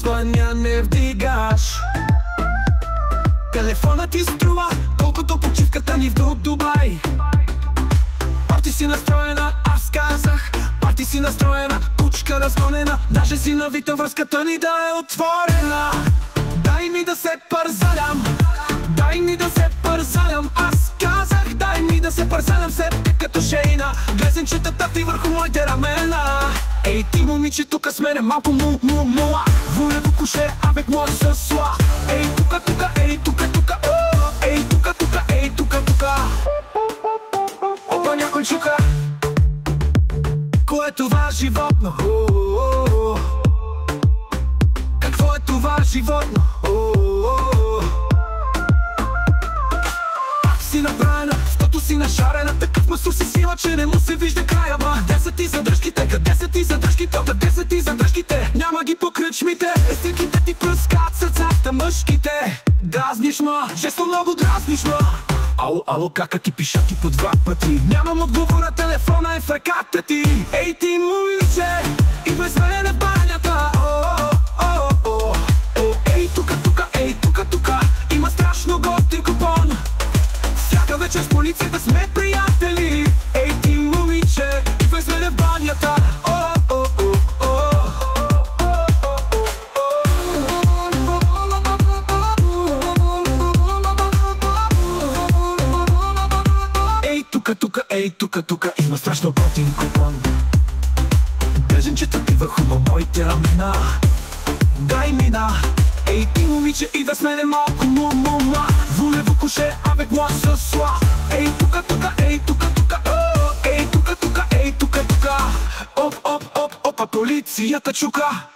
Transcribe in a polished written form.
звъня не вдигаш. Телефонът ти струва колкото почивката ни в Дубай. Парти си настроена, аз казах. Парти си настроена, кучка разгонена. Даже си навита връзката ни да е отворена. Дай ми да се парзалям, дай ми да се парзалям. Аз казах, дай ми да се парзалям се като шейна. Глезенчетата ти върху моите рамена. Ей ти момиче, тука с мене малко муа. Волево куше, avec moi ce soir. Ей тука, тука, ей тука, тука. Ей тука, тука, ей тука, тука. Опа някой чука. Кое е това животно? Какво е това животно? Си направена, стото си нашарена. Такъв масур си сила, че не му се вижда края. Ма къде са ти задръжките? Къде са ти задръжките? Къде са ти задръжките? Няма ги по кръчмите. Естинките ти пръскат сърцата мъжките. Дразниш ма, често много дразниш ма. Ало, ало, кака ти пиша ти по два пъти. Нямам отговора, телефона е в ръката ти. Ей ти момиче, и без мене в банята. Ей тука, тука, ей тука, тука. Има страшно готин купон. Всяка вечер с полицията сме приятели. Ей ти момиче, и без мене в банята. Тука, ей тука, тука, има страшно готин купон. Беженчета ти върху моите рамена. Дай мина, ей ти момиче, идва с мене малко муа. Волево куше, avec moi ce soir. Ей тука, тука, ей тука, тука. Ей тука, тука, ей тука, тука. Оп, оп, оп, опа, полицията чука.